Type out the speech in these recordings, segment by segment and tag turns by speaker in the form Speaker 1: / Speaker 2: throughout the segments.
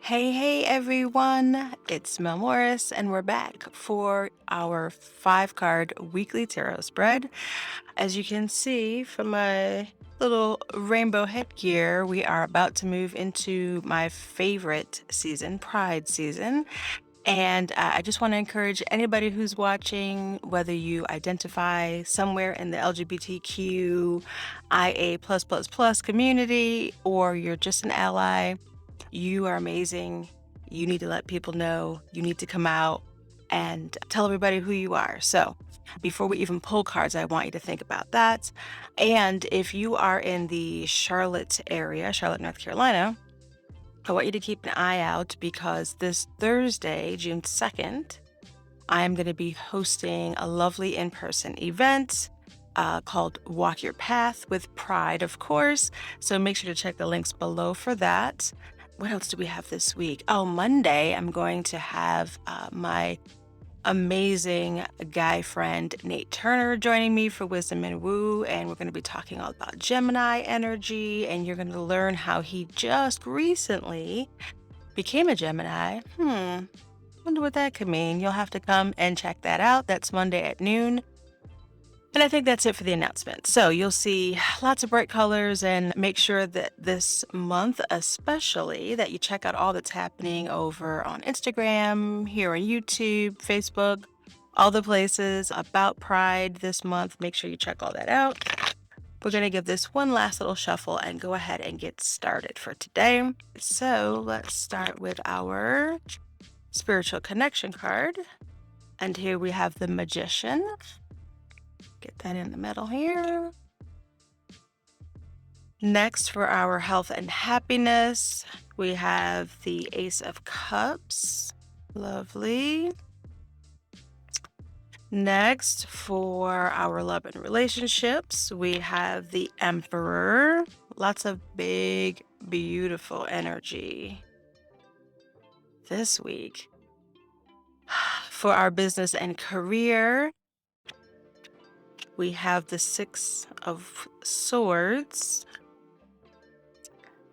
Speaker 1: Hey everyone, it's Mel Morris, and we're back for our 5 card weekly tarot spread. As you can see from my little rainbow headgear, we are about to move into my favorite season, Pride season. And I just want to encourage anybody who's watching, whether you identify somewhere in the LGBTQIA community or you're just an ally, you are amazing. You need to let people know. You need to come out and tell everybody who you are. So, before we even pull cards, I want you to think about that. And if you are in the Charlotte area, Charlotte, North Carolina, I want you to keep an eye out because this Thursday, June 2nd, I am going to be hosting a lovely in person event called Walk Your Path with Pride, of course. So make sure to check the links below for that. What else do we have this week? Oh, Monday, I'm going to have my amazing guy friend Nate Turner joining me for Wisdom and Woo, and we're going to be talking all about Gemini energy, and you're going to learn how he just recently became a Gemini. Wonder what that could mean. You'll have to come and check that out. That's Monday at noon. And I think that's it for the announcement. So you'll see lots of bright colors, and make sure that this month, especially, that you check out all that's happening over on Instagram, here on YouTube, Facebook, all the places about Pride this month. Make sure you check all that out. We're going to give this one last little shuffle and go ahead and get started for today. So let's start with our spiritual connection card. And here we have the Magician. Get that in the middle here. Next, for our health and happiness, we have the Ace of Cups. Lovely. Next, for our love and relationships, we have the Emperor. Lots of big, beautiful energy this week. For our business and career, we have the Six of Swords.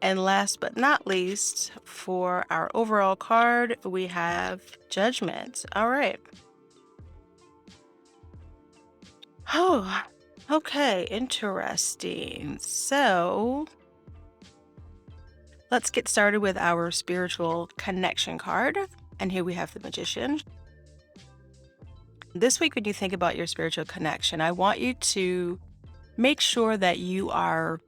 Speaker 1: And last but not least, for our overall card, we have Judgment. All right. Oh, okay. Interesting. So let's get started with our spiritual connection card. And here we have the Magician. This week, when you think about your spiritual connection, I want you to make sure that you are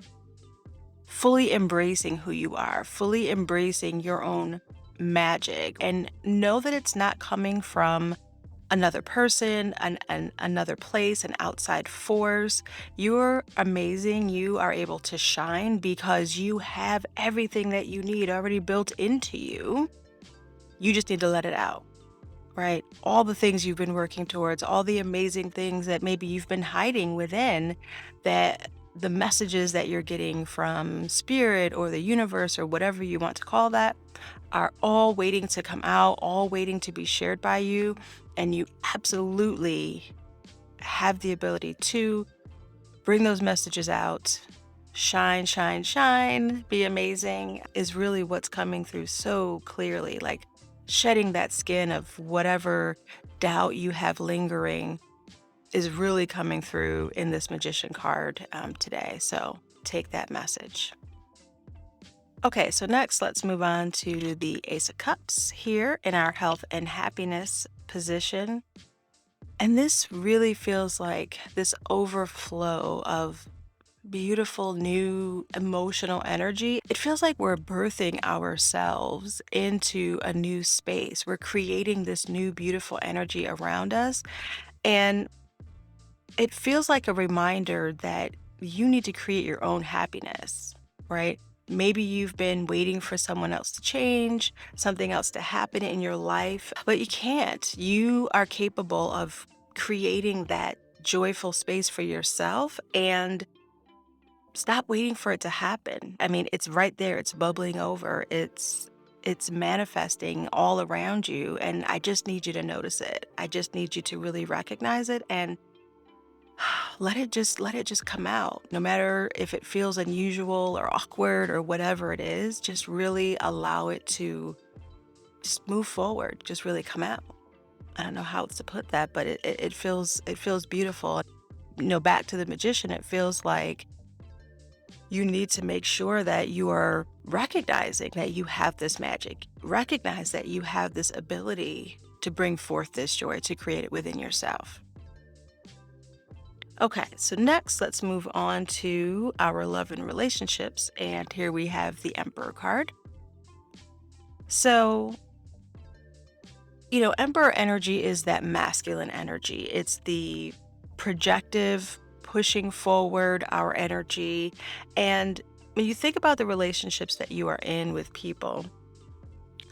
Speaker 1: fully embracing who you are, fully embracing your own magic, and know that it's not coming from another person, another place, an outside force. You're amazing. You are able to shine because you have everything that you need already built into you. You just need to let it out. Right? All the things you've been working towards, all the amazing things that maybe you've been hiding within, that the messages that you're getting from spirit or the universe or whatever you want to call that are all waiting to come out, all waiting to be shared by you. And you absolutely have the ability to bring those messages out. Shine, shine, shine, be amazing is really what's coming through so clearly. Like, shedding that skin of whatever doubt you have lingering is really coming through in this Magician card today. So take that message. Okay, so next let's move on to the Ace of Cups here in our health and happiness position. And this really feels like this overflow of beautiful new emotional energy. It feels like we're birthing ourselves into a new space. We're creating this new beautiful energy around us. And it feels like a reminder that you need to create your own happiness, right? Maybe you've been waiting for someone else to change, something else to happen in your life, but you can't. You are capable of creating that joyful space for yourself, and stop waiting for it to happen. I mean, it's right there. It's bubbling over. It's manifesting all around you, and I just need you to notice it. I just need you to really recognize it and let it just come out. No matter if it feels unusual or awkward or whatever it is, just really allow it to just move forward, just really come out. I don't know how else to put that, but it feels beautiful. Back to the magician, it feels like you need to make sure that you are recognizing that you have this magic. Recognize that you have this ability to bring forth this joy, to create it within yourself. Okay, so next let's move on to our love and relationships. And here we have the Emperor card. So, Emperor energy is that masculine energy. It's the projective, pushing forward our energy. And when you think about the relationships that you are in with people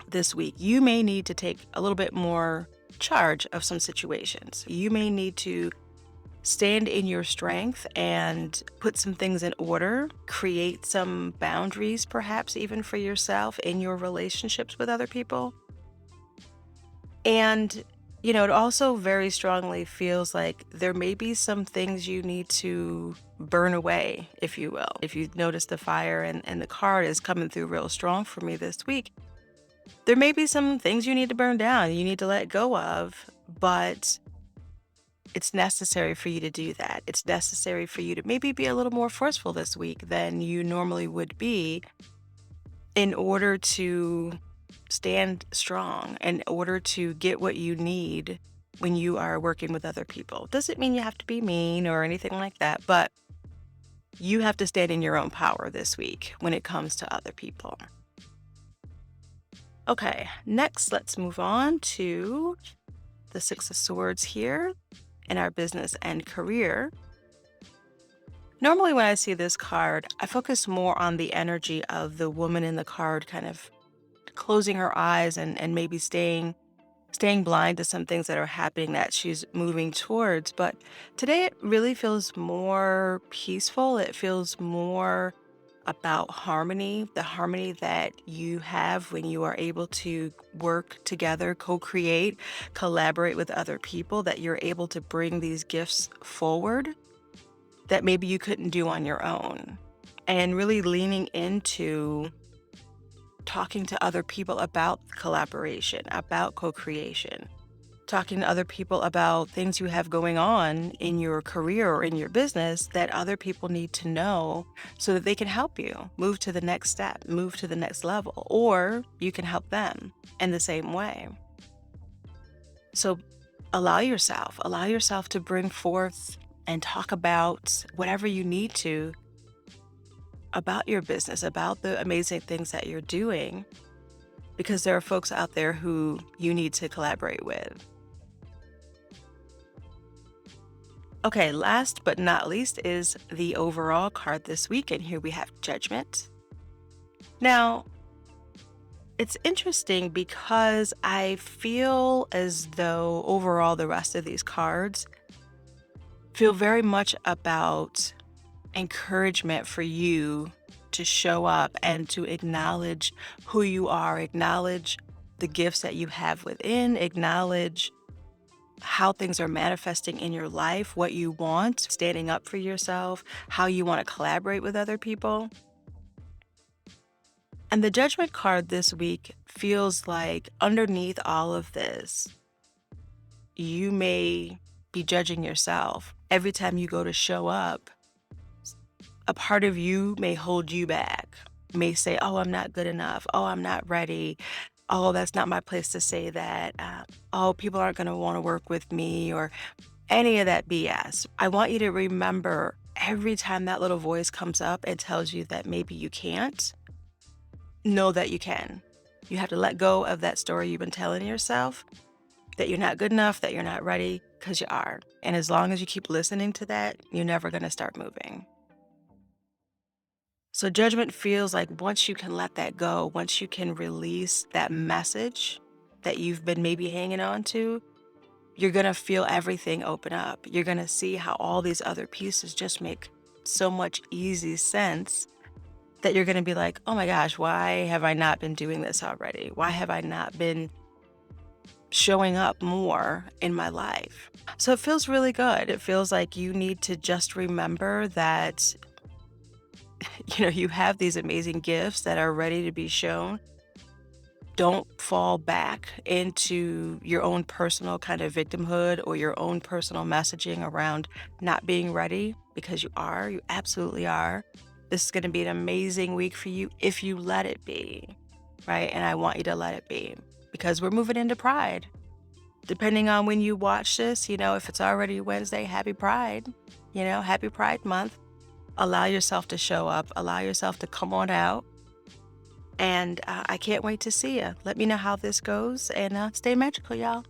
Speaker 1: this week, you may need to take a little bit more charge of some situations. You may need to stand in your strength and put some things in order, create some boundaries, perhaps even for yourself in your relationships with other people. And, it also very strongly feels like there may be some things you need to burn away, if you will. If you notice the fire and the card is coming through real strong for me this week, there may be some things you need to burn down, you need to let go of, but it's necessary for you to do that. It's necessary for you to maybe be a little more forceful this week than you normally would be in order to stand strong, in order to get what you need when you are working with other people. Doesn't mean you have to be mean or anything like that, but you have to stand in your own power this week when it comes to other people. Okay, next let's move on to the Six of Swords here in our business and career. Normally, when I see this card, I focus more on the energy of the woman in the card kind of closing her eyes and maybe staying blind to some things that are happening that she's moving towards. But today it really feels more peaceful. It feels more about harmony, the harmony that you have when you are able to work together, co-create, collaborate with other people, that you're able to bring these gifts forward that maybe you couldn't do on your own. And really leaning into talking to other people about collaboration, about co-creation, talking to other people about things you have going on in your career or in your business that other people need to know so that they can help you move to the next step, move to the next level, or you can help them in the same way. So allow yourself to bring forth and talk about whatever you need to about your business, about the amazing things that you're doing, because there are folks out there who you need to collaborate with. Okay, last but not least is the overall card this week, and here we have Judgment. Now, it's interesting because I feel as though overall the rest of these cards feel very much about encouragement for you to show up and to acknowledge who you are, acknowledge the gifts that you have within, acknowledge how things are manifesting in your life, what you want, standing up for yourself, how you want to collaborate with other people. And the Judgment card this week feels like underneath all of this, you may be judging yourself. Every time you go to show up, a part of you may hold you back, may say, oh, I'm not good enough. Oh, I'm not ready. Oh, that's not my place to say that. Oh, people aren't going to want to work with me, or any of that BS. I want you to remember every time that little voice comes up and tells you that maybe you can't, know that you can. You have to let go of that story you've been telling yourself, that you're not good enough, that you're not ready, because you are. And as long as you keep listening to that, you're never going to start moving. So Judgment feels like once you can let that go, once you can release that message that you've been maybe hanging on to, you're going to feel everything open up. You're going to see how all these other pieces just make so much easy sense that you're going to be like, oh my gosh, why have I not been doing this already? Why have I not been showing up more in my life? So it feels really good. It feels like you need to just remember that you have these amazing gifts that are ready to be shown. Don't fall back into your own personal kind of victimhood or your own personal messaging around not being ready, because you are, you absolutely are. This is going to be an amazing week for you if you let it be, right? And I want you to let it be because we're moving into Pride. Depending on when you watch this, if it's already Wednesday, happy Pride, happy Pride month. Allow yourself to show up, allow yourself to come on out. And I can't wait to see you. Let me know how this goes and stay magical, y'all.